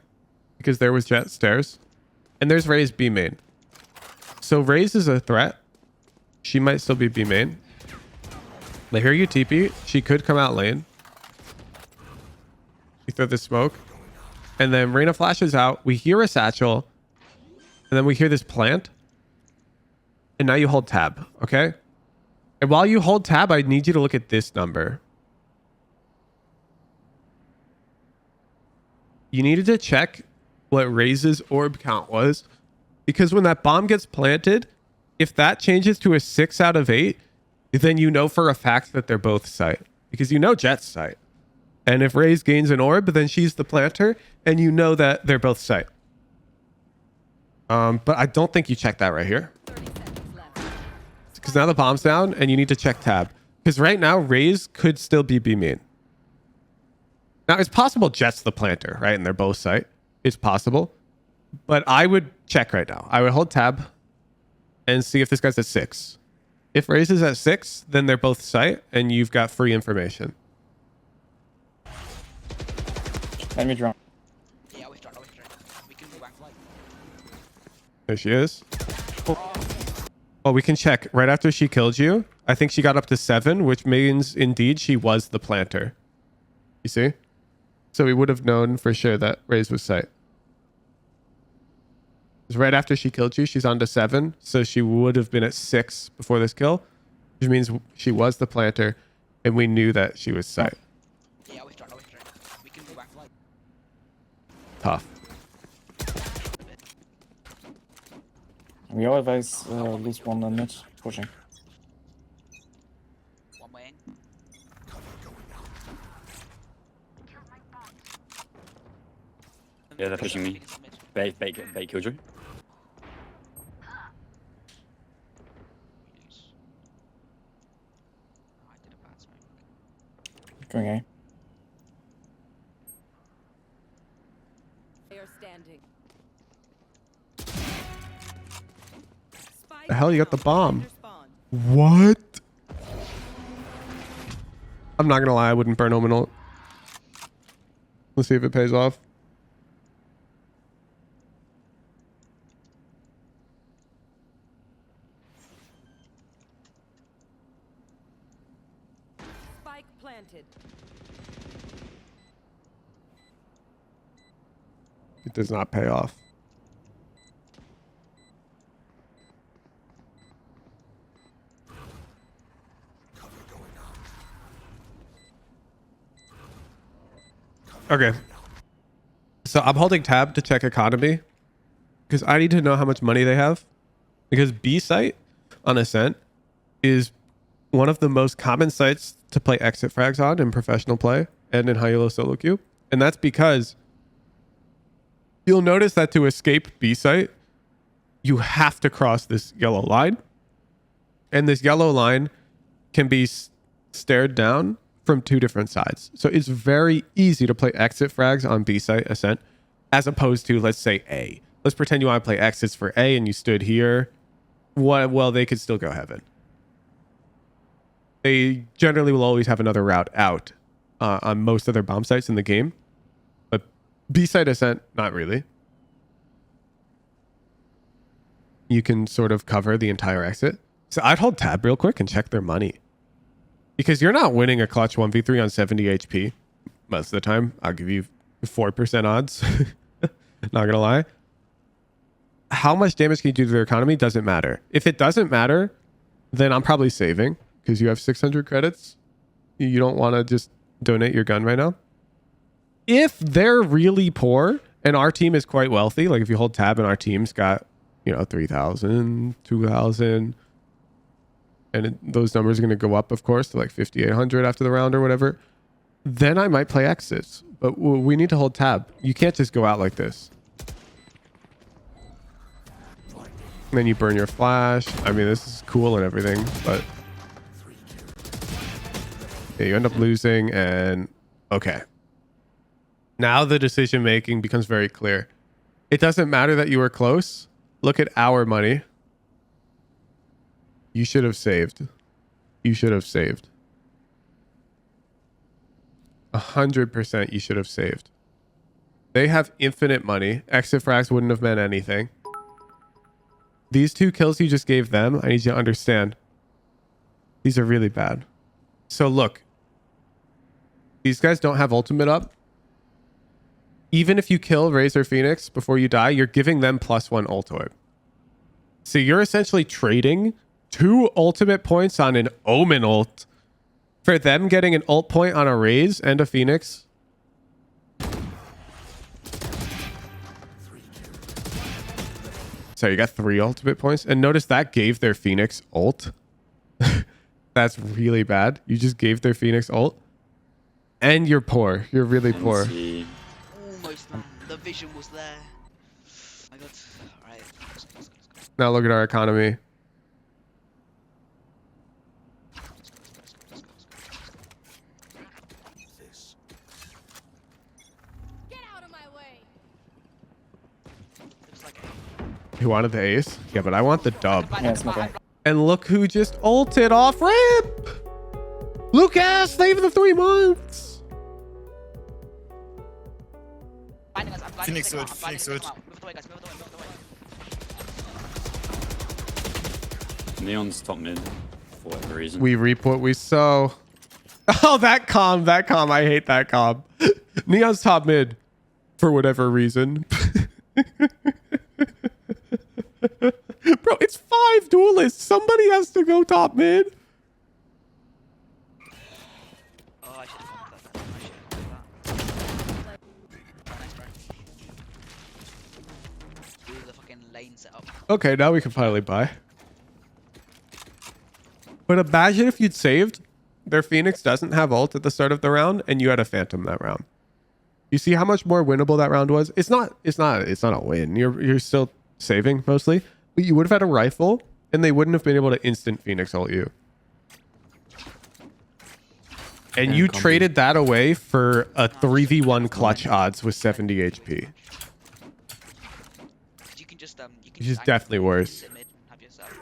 Because there was Jet stairs. And there's Raze B main. So Raze is a threat. She might still be B main. They hear you TP. She could come out lane. You throw the smoke. And then Reyna flashes out. We hear a satchel. And then we hear this plant. And now you hold tab. Okay? And while you hold tab, I need you to look at this number. You needed to check what Raze's orb count was. Because when that bomb gets planted, if that changes to a 6 out of 8, then you know for a fact that they're both sight. Because you know Jet's sight. And if Raze gains an orb, then she's the planter. And you know that they're both sight. But I don't think you check that right here. 30 seconds left. Because now the bomb's down and you need to check tab. Because right now, Raze could still be B main. Now, it's possible Jet's the planter, right? And they're both sight. It's possible. But I would check right now. I would hold tab and see if this guy's at 6. If Raze is at 6, then they're both sight and you've got free information. Enemy drone. Yeah, we start. We can move back flight. There she is. Well, we can check. Right after she killed you, I think she got up to 7, which means indeed she was the planter. You see? So we would have known for sure that Raze was sight. Right after she killed you, she's on to 7. So she would have been at 6 before this kill, which means she was the planter and we knew that she was sight. Yeah, we start. We can move back flight. Tough. We always lose one on mid. Pushing. One way in. Yeah, they're pushing me. Bait killjoy. I did a bad smoke. Going A. Player standing. Spike The hell, you got the down. bomb. Defender spawn. What? I'm not gonna lie, I wouldn't burn Omen ult. Let's see if it pays off. Spike planted. It does not pay off. Okay. So I'm holding tab to check economy because I need to know how much money they have. Because B site on Ascent is one of the most common sites to play exit frags on in professional play and in high elo solo queue. And that's because you'll notice that to escape B site, you have to cross this yellow line. And this yellow line can be stared down from 2 different sides. So it's very easy to play exit frags on B site Ascent as opposed to, let's say, A. Let's pretend you want to play exits for A and you stood here. Well, they could still go heaven. They generally will always have another route out on most of their bomb sites in the game. But B site Ascent, not really. You can sort of cover the entire exit. So I'd hold tab real quick and check their money. Because you're not winning a clutch 1v3 on 70 HP most of the time. I'll give you 4% odds. Not gonna lie. How much damage can you do to their economy doesn't matter. If it doesn't matter, then I'm probably saving because you have 600 credits. You don't want to just donate your gun right now. If they're really poor And our team is quite wealthy. Like if you hold tab and our team's got, 3,000, 2,000. And those numbers are going to go up, of course, to like 5,800 after the round or whatever. Then I might play exits. But we need to hold tab. You can't just go out like this. And then you burn your flash. I mean, this is cool and everything, but yeah, you end up losing. And okay, now the decision making becomes very clear. It doesn't matter that you were close. Look at our money. You should have saved. You should have saved. 100% you should have saved. They have infinite money. Exit frags wouldn't have meant anything. These 2 kills you just gave them, I need you to understand. These are really bad. So look. These guys don't have ultimate up. Even if you kill Razor Phoenix before you die, you're giving them +1 ultimate. So you're essentially trading 2 ultimate points on an Omen ult for them getting an ult point on a Raze and a Phoenix. So you got 3 ultimate points. And notice that gave their Phoenix ult. That's really bad. You just gave their Phoenix ult. And you're poor. You're really poor. Almost, man. The vision was there. My God. Alright. Let's go. Now look at our economy. Get out of my way. He wanted the ace. Yeah, but I want the dub. Yeah, it's okay. And look who just ulted off rip. Lucas, save the 3 months. Phoenix wood, Phoenix wood. Neon's top mid for whatever reason. We reap what we sow. Oh, that calm. I hate that calm. Neon's top mid for whatever reason. Bro, it's 5 duelists. Somebody has to go top mid. Oh, I should have gone with that. I should have gone with that. Nice, bro. Do the fucking lane setup. Okay, now we can finally buy. But imagine if you'd saved. Their Phoenix doesn't have ult at the start of the round, and you had a Phantom that round. You see how much more winnable that round was? It's not a win. You're still saving mostly, but you would have had a rifle, and they wouldn't have been able to instant Phoenix ult you. And you traded that away for a 3v1 clutch odds with 70 HP. You can just Which is definitely worse. Sit mid and have yourself.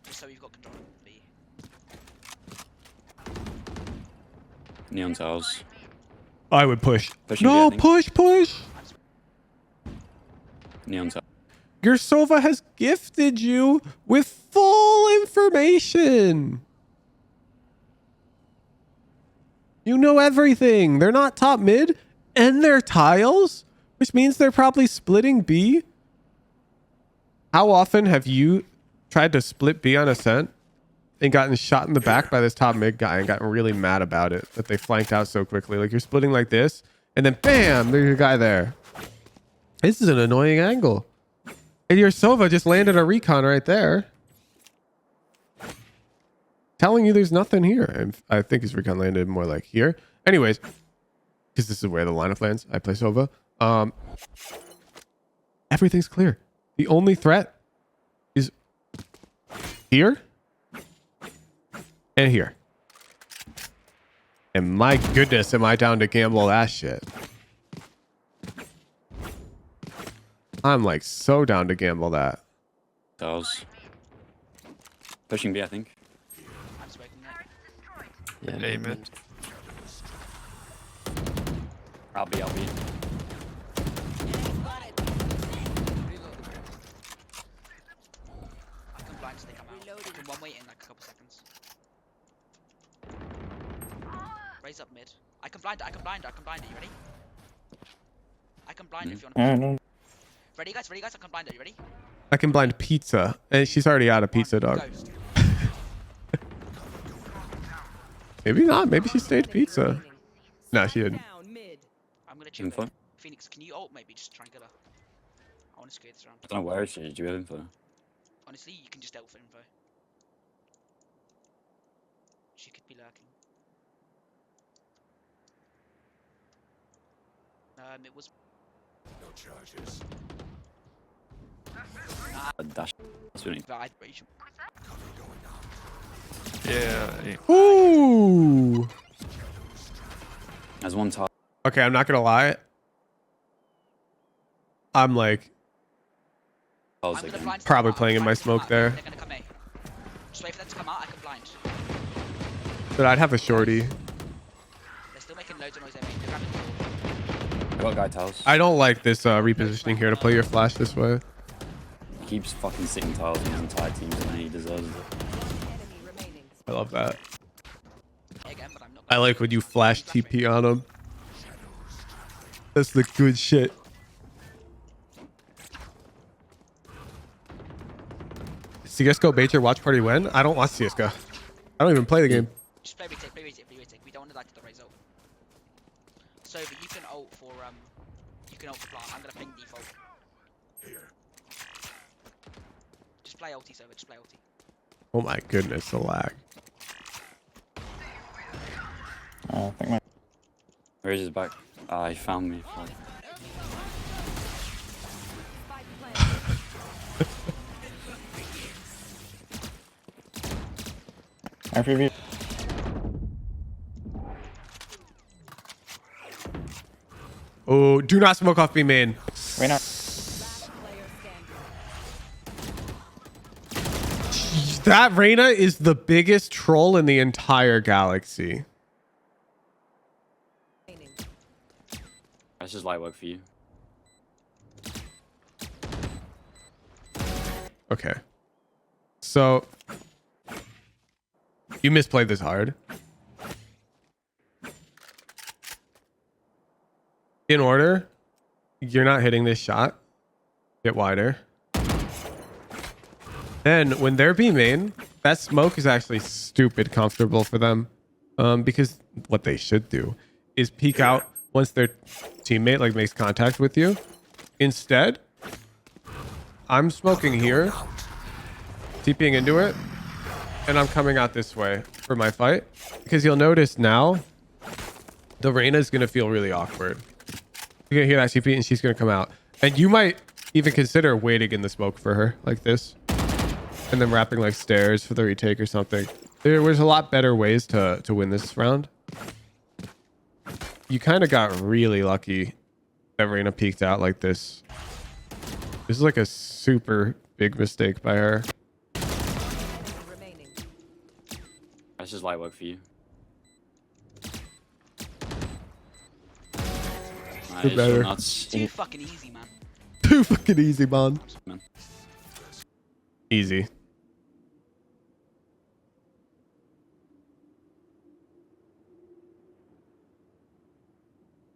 Just so you've got control of B. Neon towers. I would push. Pushing No, B, I think. push. Neon towers. Your Sova has gifted you with full information. You know everything. They're not top mid, and they're tiles, which means they're probably splitting B. How often have you tried to split B on Ascent and gotten shot in the back by this top mid guy and gotten really mad about it that they flanked out so quickly? Like you're splitting like this, and then bam, there's a guy there. This is an annoying angle. And your Sova just landed a recon right there. Telling you there's nothing here. And I think his recon landed more like here. Anyways, because this is where the lineup lands. I play Sova. Everything's clear. The only threat is here and here. And my goodness, am I down to gamble that shit. I'm like so down to gamble that. Towers. Pushing B, I think. I'm just waiting Yeah, amen. I'll be. I can blind so they come out. I can one wait in like a couple seconds. Raise up mid. I can blind it. You ready? I can blind it if you want to. Yeah, no. Ready guys, I can blind it. You ready? I can blind pizza. And she's already out of pizza, dog. Ghost. Maybe not. Maybe she stayed pizza. No, she didn't. Actually, Info? Phoenix, can you ult maybe? Just try and get her. I want to scare this round. I don't know where is she. Do you have info? Honestly, you can just ult for info. She could be lurking. It was. No charges. Dash. That's really. Vibration. Yeah. Ooh. There's one top. Okay, I'm not gonna lie. I'm like I I'm was gonna again. blind probably them out. playing in I'm my blinding them smoke out. there. They're gonna come A. Just wait for them to come out. I can blind. But I'd have a shorty. They're still making loads of noise. They're grabbing the ball. I got guy tiles. I don't like this repositioning here to play your flash this way. He keeps fucking sitting tiles in his entire team, and he deserves it. Enemy remaining. I love that. Again, but I'm not. I like when you flash TP on them. That's the good shit. CSGO bait your watch party when? I don't watch CSGO. I don't even play the game. Just play retake. Play retake. Play retake. We don't want to die to the result. So, but you can ult for you can ult for plant. I'm gonna ping default. Here. Just play ulti, Sova. Just play ulti. Oh my goodness, the lag. I think my Where is his back? Ah, he found me. Fuck. Spike planted. FPV. Oh, do not smoke off B main. Wait, no. Last player standing. That Reyna is the biggest troll in the entire galaxy. Remaining. That's just light work for you. Okay. So you misplayed this hard. In order, you're not hitting this shot. Get wider. Then when they're B main, that smoke is actually stupid comfortable for them. Because what they should do is peek out once their teammate like makes contact with you. Instead, I'm smoking here, TPing into it, and I'm coming out this way for my fight. Because you'll notice now, the Reyna is going to feel really awkward. You're going to hear that TP and she's going to come out. And you might even consider waiting in the smoke for her like this. And then wrapping like stairs for the retake or something. There was a lot better ways to win this round. You kind of got really lucky that Reyna peeked out like this. This is like a super big mistake by her. Remaining. That's just light work for you. Good better. Nuts. Too fucking easy, man. Too fucking easy, man. Man. Easy.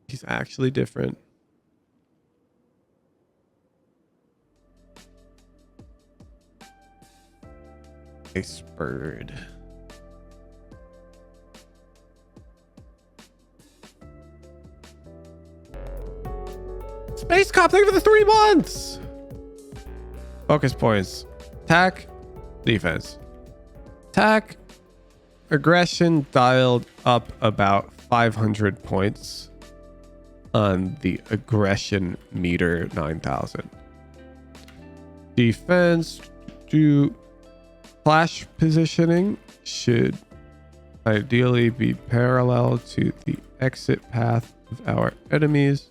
He's actually different. Nice bird. Space Cop, thank you for the 3 months. Focus points. Attack, defense. Attack, aggression dialed up about 500 points on the aggression meter 9,000. Defense, do flash positioning should ideally be parallel to the exit path of our enemies.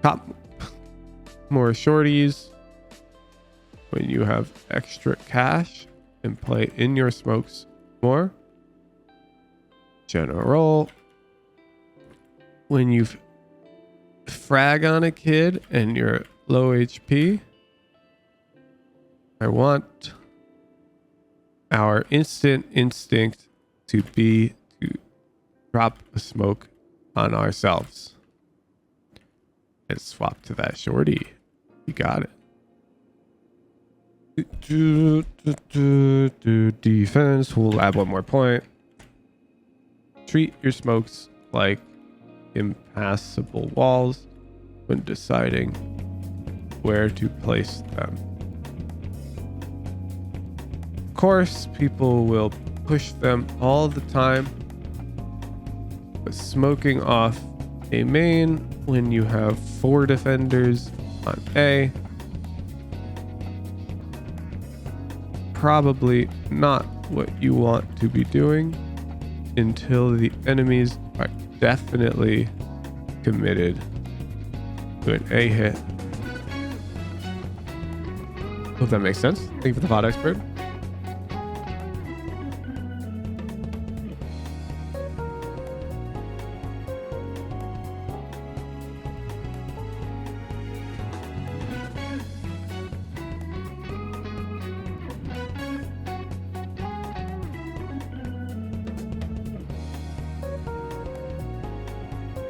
Top more shorties when you have extra cash and play in your smokes more. General, when you frag on a kid and you're low HP, I want our instant instinct to be to drop a smoke on ourselves and swap to that shorty. You got it. Defense. We'll add one more point. Treat your smokes like impassable walls when deciding where to place them. Of course, people will push them all the time, but smoking off a main when you have 4 defenders on A, probably not what you want to be doing until the enemies are definitely committed to an A hit. Hope that makes sense. Thank you for the VOD expert.